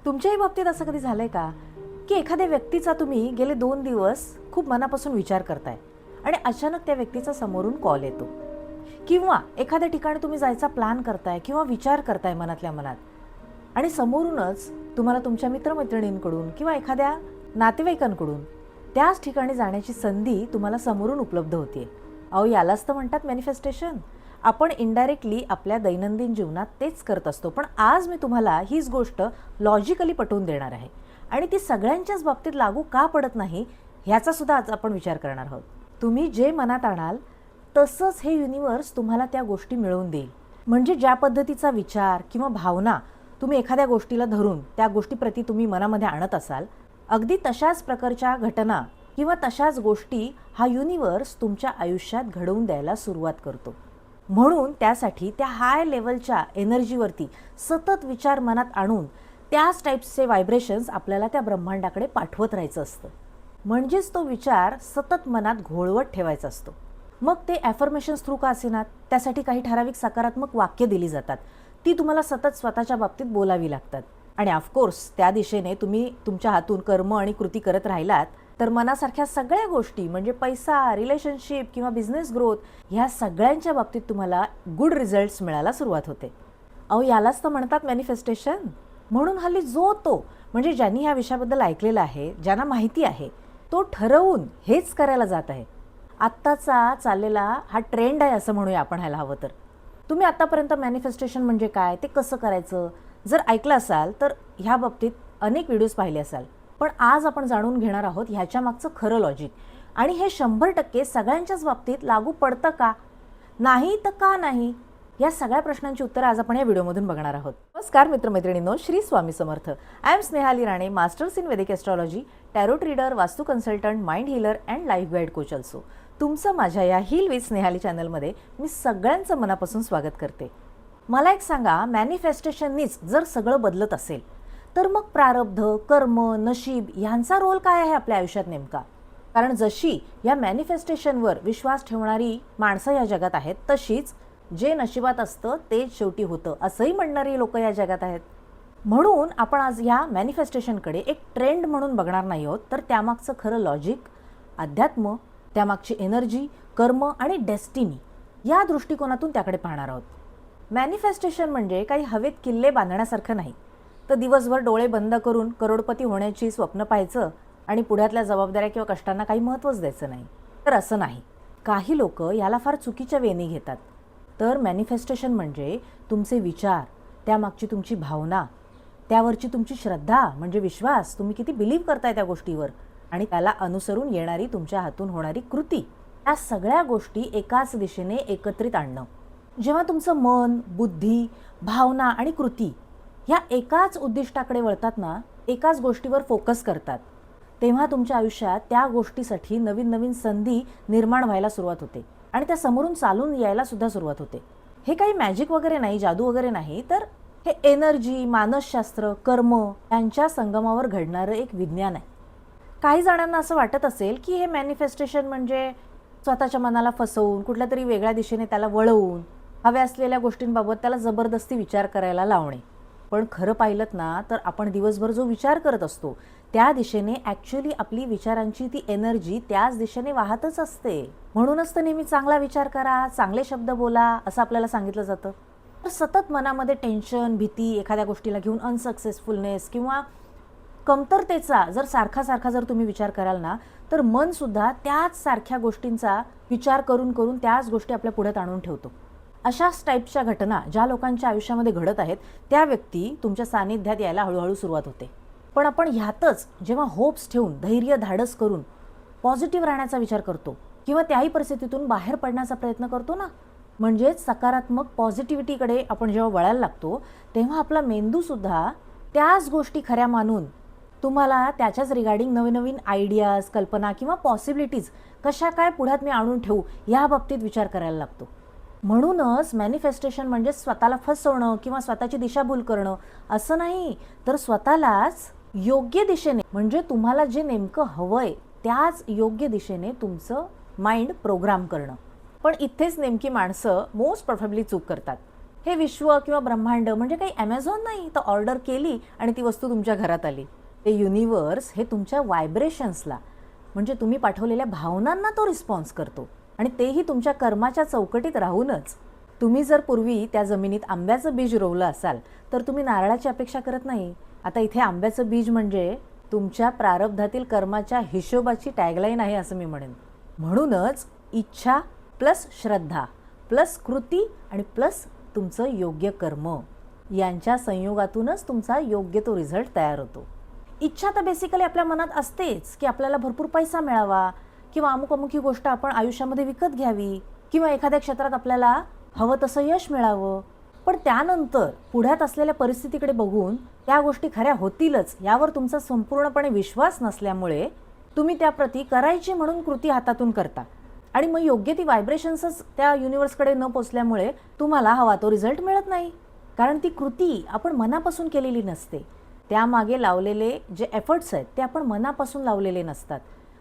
तुमच्याही बाबतीत असं कधी झालंय का की एखाद्या व्यक्तीचा तुम्ही गेले 2 दिवस खूप मनापासून विचार करताय आणि अचानक त्या व्यक्तीचा समोरून कॉल येतो, किंवा एखाद्या ठिकाणी तुम्ही जायचा प्लॅन करताय किंवा विचार करताय मनातल्या मनात आणि समोरूनच तुम्हाला तुमच्या मित्रमैत्रिणींकडून किंवा एखाद्या नातेवाईकांकडून त्याच ठिकाणी जाण्याची संधी तुम्हाला समोरून उपलब्ध होते. अहो, यालाच तर म्हणतात मॅनिफेस्टेशन. आपण इनडायरेक्टली आपल्या दैनंदिन जीवनात तेच करत असतो, पण आज मी तुम्हाला हीच गोष्ट लॉजिकली पटवून देणार आहे आणि ती सगळ्यांच्याच बाबतीत लागू का पडत नाही ह्याचा सुद्धा आज आपण विचार करणार आहोत. तुम्ही जे मनात आणाल तसंच हे युनिवर्स तुम्हाला त्या गोष्टी मिळवून देईल. म्हणजे ज्या पद्धतीचा विचार किंवा भावना तुम्ही एखाद्या गोष्टीला धरून त्या गोष्टीप्रती तुम्ही मनामध्ये आणत असाल, अगदी तशाच प्रकारच्या घटना किंवा तशाच गोष्टी हा युनिवर्स तुमच्या आयुष्यात घडवून द्यायला सुरुवात करतो. म्हणून त्यासाठी त्या हाय लेवलच्या एनर्जीवरती सतत विचार मनात आणून त्याच टाईप्सचे व्हायब्रेशन्स आपल्याला त्या ब्रह्मांडाकडे पाठवत राहायचं असतं. म्हणजेच तो विचार सतत मनात घोळवत ठेवायचा असतो. मग ते ॲफर्मेशन्स थ्रू का असेनात, त्यासाठी काही ठराविक सकारात्मक वाक्य दिली जातात. ती तुम्हाला सतत स्वतःच्या बाबतीत बोलावी लागतात. आणि ऑफकोर्स त्या दिशेने तुम्ही तुमच्या हातून कर्म आणि कृती करत राहिलात तर मनासारख्या सगळ्या गोष्टी म्हणजे पैसा, रिलेशनशिप किंवा बिझनेस ग्रोथ ह्या सगळ्यांच्या बाबतीत तुम्हाला गुड रिझल्ट्स मिळायला सुरुवात होते. अहो, यालाच तर म्हणतात मॅनिफेस्टेशन. म्हणून हल्ली जो तो म्हणजे ज्यांनी ह्या विषयाबद्दल ऐकलेलं आहे, ज्यांना माहिती आहे, तो ठरवून हेच करायला जात आहे. आत्ताचा चाललेला हा ट्रेंड आहे असं म्हणूया आपण ह्याला हवं तर. तुम्ही आत्तापर्यंत मॅनिफेस्टेशन म्हणजे काय, ते कसं करायचं जर ऐकलं असाल तर ह्या बाबतीत अनेक व्हिडिओज पाहिले असाल. पण आज आपण जाणून घेणार आहोत ह्याच्या मागचं खरं लॉजिक. आणि हे 100% सगळ्यांच्याच बाबतीत लागू पडतं का नाही, तर का नाही, या सगळ्या प्रश्नांची उत्तरं आज आपण या व्हिडिओमधून बघणार आहोत. नमस्कार मित्रमैत्रिणींनो, Shri Swami Samarth. I am Snehali Rane, masters in Vedic astrology, tarot reader, vastu consultant, mind healer and life guide coach also. तुमचं माझ्या या हील विथ स्नेहाली चॅनलमध्ये मी सगळ्यांचं मनापासून स्वागत करते. मला एक सांगा, मॅनिफेस्टेशननीच जर सगळं बदलत असेल तर मग प्रारब्ध, कर्म, नशीब यांचा रोल काय आहे आपल्या आयुष्यात नेमका? कारण जशी या मॅनिफेस्टेशनवर विश्वास ठेवणारी माणसं या जगात आहेत, तशीच जे नशिबात असतं तेच शेवटी होतं असंही म्हणणारी लोक या जगात आहेत. म्हणून आपण आज या मॅनिफेस्टेशनकडे एक ट्रेंड म्हणून बघणार नाही आहोत, तर त्यामागचं खरं लॉजिक, अध्यात्म, त्यामागची एनर्जी, कर्म आणि डेस्टिनी या दृष्टिकोनातून त्याकडे पाहणार आहोत. मॅनिफेस्टेशन म्हणजे काही हवेत किल्ले बांधण्यासारखं नाही, तर दिवसभर डोळे बंद करून करोडपती होण्याची स्वप्न पाहायचं आणि पुढ्यातल्या जबाबदाऱ्या किंवा कष्टांना काही महत्त्वच द्यायचं नाही. तर असं नाही. काही लोक याला फार चुकीच्या वेणी घेतात. तर मॅनिफेस्टेशन म्हणजे तुमचे विचार, त्यामागची तुमची भावना, त्यावरची तुमची श्रद्धा म्हणजे विश्वास, तुम्ही किती बिलीव्ह करताय त्या गोष्टीवर, आणि त्याला अनुसरून येणारी तुमच्या हातून होणारी कृती, या सगळ्या गोष्टी एकाच दिशेने एकत्रित आणणं. जेव्हा तुमचं मन, बुद्धी, भावना आणि कृती ह्या एकाच उद्दिष्टाकडे वळतात ना, एकाच गोष्टीवर फोकस करतात, तेव्हा तुमच्या आयुष्यात त्या गोष्टीसाठी नवीन नवीन संधी निर्माण व्हायला सुरुवात होते आणि त्या समोरून चालून यायला सुद्धा सुरुवात होते. हे काही मॅजिक वगैरे नाही, जादू वगैरे नाही, तर हे एनर्जी, मानसशास्त्र, कर्म यांच्या संगमावर घडणारं एक विज्ञान आहे. काही जणांना असं वाटत असेल की हे मॅनिफेस्टेशन म्हणजे स्वतःच्या मनाला फसवून कुठल्या तरी वेगळ्या दिशेने त्याला वळवून हव्या असलेल्या गोष्टींबाबत त्याला जबरदस्ती विचार करायला लावणे. पण खरं पाहिलं ना, तर आपण दिवसभर जो विचार करत असतो त्या दिशेने ॲक्च्युली आपली विचारांची ती एनर्जी त्याच दिशेने वाहतच असते. म्हणूनच तर नेहमी चांगला विचार करा, चांगले शब्द बोला असं आपल्याला सांगितलं जातं. तर सतत मनामध्ये टेन्शन, भीती, एखाद्या गोष्टीला घेऊन अनसक्सेसफुलनेस किंवा कमतरतेचा जर सारखा जर तुम्ही विचार कराल ना, तर मन सुद्धा त्याच सारख्या गोष्टींचा विचार करून करून त्याच गोष्टी आपल्या पुढे आणून ठेवतो. अशाच टाईपच्या घटना ज्या लोकांच्या आयुष्यामध्ये घडत आहेत त्या व्यक्ती तुमच्या सानिध्यात यायला हळूहळू सुरुवात होते. पण आपण ह्यातच जेव्हा होप्स ठेवून, धैर्य धाडस करून पॉझिटिव्ह राहण्याचा विचार करतो किंवा त्याही परिस्थितीतून बाहेर पडण्याचा प्रयत्न करतो ना, म्हणजेच सकारात्मक पॉझिटिव्हिटीकडे आपण जेव्हा वळायला लागतो, तेव्हा आपला मेंदूसुद्धा त्याच गोष्टी खऱ्या मानून तुम्हाला त्याच्याच रिगार्डिंग नवीन नवीन आयडियाज, कल्पना किंवा पॉसिबिलिटीज कशा काय पुढ्यात मी आणून ठेवू या बाबतीत विचार करायला लागतो. म्हणूनच मॅनिफेस्टेशन म्हणजे स्वतःला फसवणं किंवा स्वतःची दिशाभूल करणं असं नाही, तर स्वतःलाच योग्य दिशेने म्हणजे तुम्हाला जे नेमकं हवंय त्याच योग्य दिशेने तुमचं माइंड प्रोग्राम करणं. पण इथेच नेमकी माणसं मोस्ट प्रोबॅबली चूक करतात. हे विश्व किंवा ब्रह्मांड म्हणजे काही ॲमेझॉन नाही तर ऑर्डर केली आणि ती वस्तू तुमच्या घरात आली. ते युनिवर्स हे तुमच्या व्हायब्रेशन्सला म्हणजे तुम्ही पाठवलेल्या भावनांना तो रिस्पॉन्स करतो आणि तेही तुमच्या कर्माच्या चौकटीत राहूनच. तुम्ही जर पूर्वी त्या जमिनीत आंब्याचं बीज रोवलं असाल तर तुम्ही नारळाची अपेक्षा करत नाही. आता इथे आंब्याचं बीज म्हणजे तुमच्या प्रारब्धातील कर्माच्या हिशोबाची टॅगलाईन आहे असं मी म्हणेन. म्हणूनच इच्छा प्लस श्रद्धा प्लस कृती आणि प्लस तुमचं योग्य कर्म यांच्या संयोगातूनच तुमचा योग्य तो रिझल्ट तयार होतो. इच्छा तर बेसिकली आपल्या मनात असतेच की आपल्याला भरपूर पैसा मिळावा किंवा अमुक ही गोष्ट आपण आयुष्यामध्ये विकत घ्यावी किंवा एखाद्या क्षेत्रात आपल्याला हवं तसं यश मिळावं. पण त्यानंतर पुढ्यात असलेल्या परिस्थितीकडे बघून त्या गोष्टी खऱ्या होतीलच यावर तुमचा संपूर्णपणे विश्वास नसल्यामुळे तुम्ही त्याप्रती करायची म्हणून कृती हातातून करता आणि मग योग्य ती व्हायब्रेशन्सच त्या युनिवर्सकडे न पोचल्यामुळे तुम्हाला हवा तो रिझल्ट मिळत नाही. कारण ती कृती आपण मनापासून केलेली नसते. त्यामागे लावलेले जे एफर्ट्स आहेत ते आपण मनापासून लावलेले नसतात.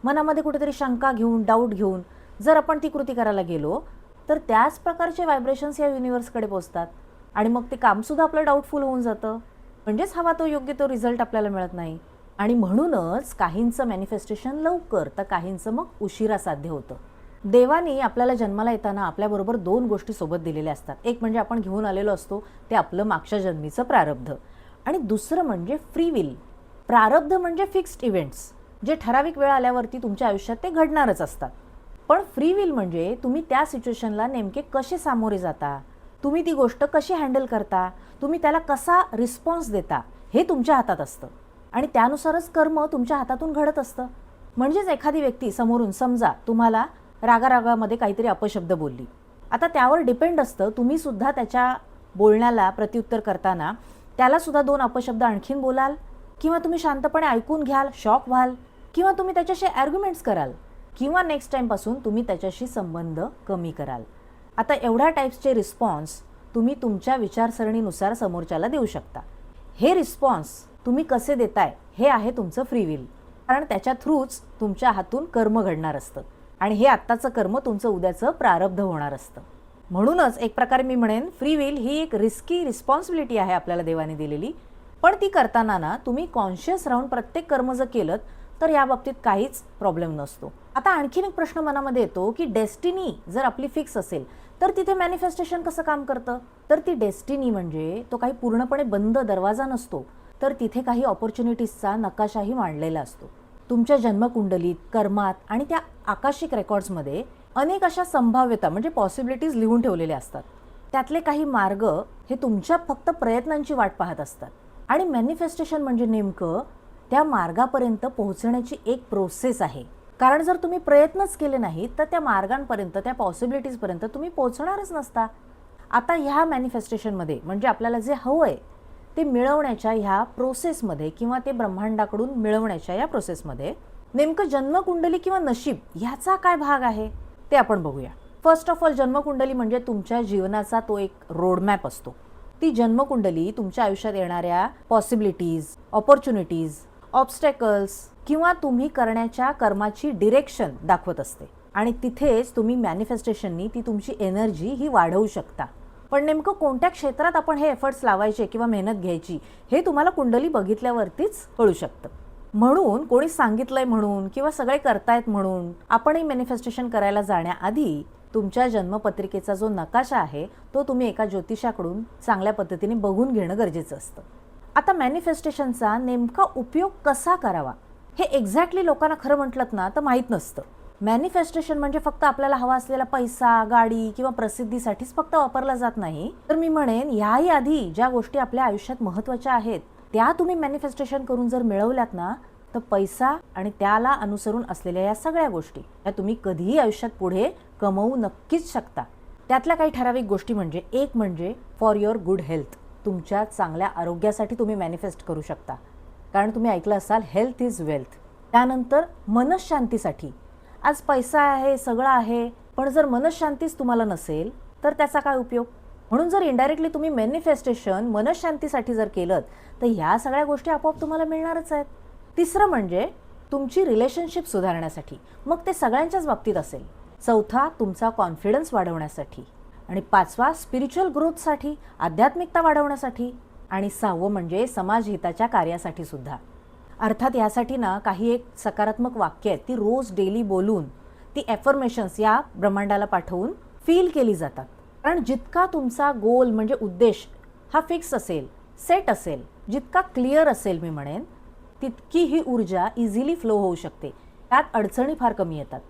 मनामध्ये कुठेतरी शंका घेऊन डाऊट घेऊन जर आपण ती कृती करायला गेलो तर त्याच प्रकारचे व्हायब्रेशन्स या युनिवर्सकडे पोचतात आणि मग ते कामसुद्धा आपलं डाऊटफुल होऊन जातं. म्हणजेच हवा तो योग्य तो रिझल्ट आपल्याला मिळत नाही. आणि म्हणूनच काहींचं मॅनिफेस्टेशन लवकर तर काहींचं मग उशिरा साध्य होतं. देवानी आपल्याला जन्माला येताना आपल्याबरोबर 2 गोष्टी सोबत दिलेल्या असतात. एक म्हणजे आपण घेऊन आलेलो असतो ते आपलं मागच्या जन्मीचं प्रारब्ध आणि दुसरं म्हणजे फ्री विल. प्रारब्ध म्हणजे फिक्स्ड इव्हेंट्स जे ठराविक वेळ आल्यावरती तुमच्या आयुष्यात ते घडणारच असतात. पण फ्री विल म्हणजे तुम्ही त्या सिच्युएशनला नेमके कसे सामोरे जाता, तुम्ही ती गोष्ट कशी हँडल करता, तुम्ही त्याला कसा रिस्पॉन्स देता हे तुमच्या हातात असतं आणि त्यानुसारच कर्म तुमच्या हातातून घडत असतं. म्हणजेच एखादी व्यक्ती समोरून समजा तुम्हाला रागारागामध्ये काहीतरी अपशब्द बोलली, आता त्यावर डिपेंड असतं तुम्ही सुद्धा त्याच्या बोलण्याला प्रत्युत्तर करताना त्याला सुद्धा 2 अपशब्द आणखीन बोलाल किंवा तुम्ही शांतपणे ऐकून घ्याल, शॉक व्हाल किंवा तुम्ही त्याच्याशी आर्ग्युमेंट्स कराल किंवा नेक्स्ट टाईमपासून तुम्ही त्याच्याशी संबंध कमी कराल. आता एवढ्या टाईप्सचे रिस्पॉन्स तुम्ही तुमच्या विचारसरणीनुसार समोरच्याला देऊ शकता. हे रिस्पॉन्स तुम्ही कसे देताय हे आहे तुमचं फ्री विल. कारण त्याच्या थ्रूच तुमच्या हातून कर्म घडणार असतं आणि हे आत्ताचं कर्म तुमचं उद्याचं प्रारब्ध होणार असतं. म्हणूनच एक प्रकारे मी म्हणेन फ्री विल ही एक रिस्की रिस्पॉन्सिबिलिटी आहे आपल्याला देवाने दिलेली. पण ती करताना ना तुम्ही कॉन्शियस राहून प्रत्येक कर्म जर केलं तर या बाबतीत काहीच प्रॉब्लेम नसतो. आता आणखीन एक प्रश्न मनामध्ये येतो की डेस्टिनी जर आपली फिक्स असेल तर तिथे मॅनिफेस्टेशन कसं काम करतं. तर ती डेस्टिनी म्हणजे तो काही पूर्णपणे बंद दरवाजा नसतो, तर तिथे काही ऑपॉर्च्युनिटीजचा नकाशाही मांडलेला असतो. तुमच्या जन्मकुंडलीत, कर्मात आणि त्या आकाशिक रेकॉर्ड्समध्ये अनेक अशा संभाव्यता म्हणजे पॉसिबिलिटीज लिहून ठेवलेल्या असतात. त्यातले काही मार्ग हे तुमच्या फक्त प्रयत्नांची वाट पाहत असतात आणि मॅनिफेस्टेशन म्हणजे नेमकं त्या मार्गापर्यंत पोहोचण्याची एक प्रोसेस आहे. कारण जर तुम्ही प्रयत्नच केले नाहीत तर त्या मार्गांपर्यंत, त्या पॉसिबिलिटीजपर्यंत तुम्ही पोहोचणारच नसता. आता ह्या मॅनिफेस्टेशनमध्ये म्हणजे आपल्याला जे हवं आहे ते मिळवण्याच्या ह्या प्रोसेसमध्ये किंवा ते ब्रह्मांडाकडून मिळवण्याच्या या प्रोसेसमध्ये नेमकं जन्मकुंडली किंवा नशीब ह्याचा काय भाग आहे ते आपण बघूया. फर्स्ट ऑफ ऑल जन्मकुंडली म्हणजे तुमच्या जीवनाचा तो एक रोडमॅप असतो. ती जन्मकुंडली तुमच्या आयुष्यात येणाऱ्या पॉसिबिलिटीज, ऑपॉर्च्युनिटीज, ऑब्स्टॅकल्स किंवा तुम्ही करण्याच्या कर्माची डिरेक्शन दाखवत असते आणि तिथेच तुम्ही मॅनिफेस्टेशननी ती तुमची एनर्जी ही वाढवू शकता. पण नेमकं कोणत्या क्षेत्रात आपण हे एफर्ट्स लावायचे किंवा मेहनत घ्यायची हे तुम्हाला कुंडली बघितल्यावरतीच कळू शकतं. म्हणून कोणी सांगितलंय म्हणून किंवा सगळे करतायत म्हणून आपणही मॅनिफेस्टेशन करायला जाण्याआधी तुमच्या जन्मपत्रिकेचा जो नकाशा आहे तो तुम्ही एका ज्योतिषाकडून चांगल्या पद्धतीने बघून घेणं गरजेचं असतं. आता मॅनिफेस्टेशनचा नेमका उपयोग कसा करावा हे एक्झॅक्टली लोकांना खरं म्हटलं ना तर माहीत नसतं. मॅनिफेस्टेशन म्हणजे फक्त आपल्याला हवा असलेला पैसा, गाडी किंवा प्रसिद्धीसाठीच फक्त वापरला जात नाही, तर मी म्हणेन याही आधी ज्या गोष्टी आपल्या आयुष्यात महत्त्वाच्या आहेत त्या तुम्ही मॅनिफेस्टेशन करून जर मिळवल्यात ना तर पैसा आणि त्याला अनुसरून असलेल्या या सगळ्या गोष्टी या तुम्ही कधीही आयुष्यात पुढे कमवू नक्कीच शकता. त्यातल्या काही ठराविक गोष्टी म्हणजे एक म्हणजे फॉर युअर गुड हेल्थ, तुमच्या चांगल्या आरोग्यासाठी तुम्ही मॅनिफेस्ट करू शकता. कारण तुम्ही ऐकलं असाल हेल्थ इज वेल्थ. त्यानंतर मनशांतीसाठी, आज पैसा आहे, सगळं आहे, पण जर मनशांतीच तुम्हाला नसेल तर त्याचा काय उपयोग. म्हणून जर इनडायरेक्टली तुम्ही मॅनिफेस्टेशन मनशांतीसाठी जर केलं तर ह्या सगळ्या गोष्टी आपोआप तुम्हाला मिळणारच आहेत. तिसरं म्हणजे तुमची रिलेशनशिप सुधारण्यासाठी, मग ते सगळ्यांच्याच बाबतीत असेल. चौथा तुमचा कॉन्फिडन्स वाढवण्यासाठी आणि 5वा स्पिरिच्युअल ग्रोथसाठी, आध्यात्मिकता वाढवण्यासाठी, आणि 6वं म्हणजे समाजहिताच्या कार्यासाठी सुद्धा. अर्थात यासाठी ना काही एक सकारात्मक वाक्य आहेत, ती रोज डेली बोलून, ती ॲफर्मेशन्स या ब्रह्मांडाला पाठवून फील केली जातात. कारण जितका तुमचा गोल म्हणजे उद्देश हा फिक्स असेल, सेट असेल, जितका क्लिअर असेल मी म्हणेन, तितकी ही ऊर्जा इझिली फ्लो होऊ शकते. त्यात अडचणी फार कमी येतात.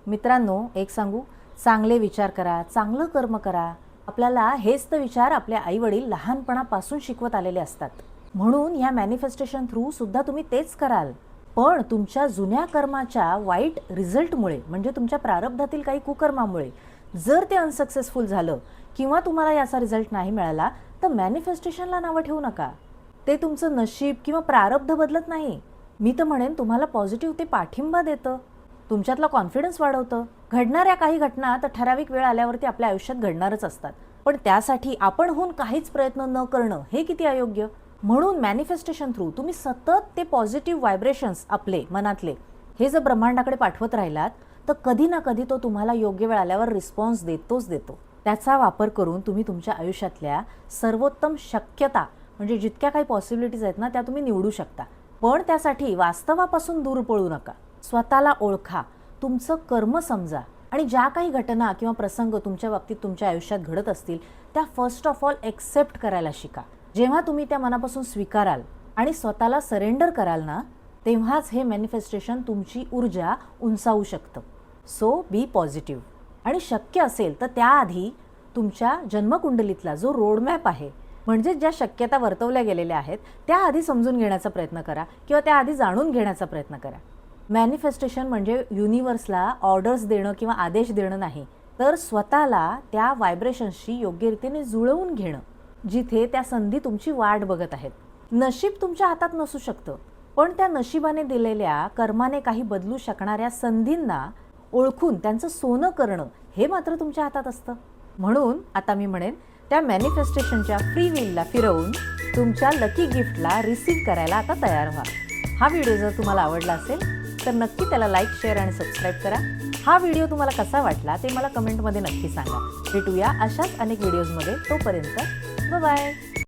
मित्रांनो, एक सांगू, चांगले विचार करा, चांगलं कर्म करा. आपल्याला हेच तर विचार आपले आईवडील लहानपणापासून शिकवत आलेले असतात. म्हणून ह्या मॅनिफेस्टेशन थ्रू सुद्धा तुम्ही तेच कराल. पण तुमच्या जुन्या कर्माच्या वाईट रिझल्टमुळे, म्हणजे तुमच्या प्रारब्धातील काही कुकर्मामुळे जर ते अनसक्सेसफुल झालं किंवा तुम्हाला याचा रिझल्ट नाही मिळाला, तर मॅनिफेस्टेशनला नावं ठेवू नका. ते तुमचं नशीब किंवा प्रारब्ध बदलत नाही. मी तर म्हणेन तुम्हाला पॉझिटिव्ह ते पाठिंबा देतं, तुमच्यातला कॉन्फिडन्स वाढवतं. घडणाऱ्या काही घटना तर ठराविक वेळ आल्यावरती आपल्या आयुष्यात घडणारच असतात, पण त्यासाठी आपणहून काहीच प्रयत्न न करणं हे किती अयोग्य. म्हणून मॅनिफेस्टेशन थ्रू तुम्ही सतत ते पॉझिटिव्ह व्हायब्रेशन्स आपले मनातले हे जर ब्रह्मांडाकडे पाठवत राहिलात, तर कधी ना कधी तो तुम्हाला योग्य वेळ आल्यावर रिस्पॉन्स देतोच देतो. त्याचा वापर करून तुम्ही तुमच्या आयुष्यातल्या सर्वोत्तम शक्यता, म्हणजे जितक्या काही पॉसिबिलिटीज आहेत ना, त्या तुम्ही निवडू शकता. पण त्यासाठी वास्तवापासून दूर पळू नका. स्वतःला ओळखा, तुमचं कर्म समजा, आणि ज्या काही घटना किंवा प्रसंग तुमच्या बाबतीत तुमच्या आयुष्यात घडत असतील त्या फर्स्ट ऑफ ऑल एक्सेप्ट करायला शिका. जेव्हा तुम्ही त्या मनापासून स्वीकाराल आणि स्वतःला सरेंडर कराल ना, तेव्हाच हे मॅनिफेस्टेशन तुमची ऊर्जा उंचावू शकतं. सो बी पॉझिटिव्ह. आणि शक्य असेल तर त्याआधी तुमच्या जन्मकुंडलीतला जो रोडमॅप आहे, म्हणजे ज्या शक्यता वर्तवल्या गेलेल्या आहेत, त्याआधी समजून घेण्याचा प्रयत्न करा किंवा त्याआधी जाणून घेण्याचा प्रयत्न करा. मॅनिफेस्टेशन म्हणजे युनिव्हर्सला ऑर्डर्स देणं किंवा आदेश देणं नाही, तर स्वतःला त्या व्हायब्रेशन्सशी योग्य रीतीने जुळवून घेणं, जिथे त्या संधी तुमची वाट बघत आहेत. नशीब तुमच्या हातात नसू शकतं, पण त्या नशिबाने दिलेल्या, कर्माने काही बदलू शकणाऱ्या संधींना ओळखून त्यांचं सोनं करणं हे मात्र तुमच्या हातात असतं. म्हणून आता मी म्हणेन, त्या मॅनिफेस्टेशनच्या फ्री व्हीलला फिरवून तुमच्या लकी गिफ्टला रिसीव्ह करायला आता तयार व्हा. हा व्हिडिओ जर तुम्हाला आवडला असेल तर नक्की त्याला लाईक, शेअर आणि सबस्क्राईब करा. हा व्हिडिओ तुम्हाला कसा वाटला ते मला कमेंटमध्ये नक्की सांगा. भेटूया अशाच अनेक व्हिडिओजमध्ये. तोपर्यंत बाय.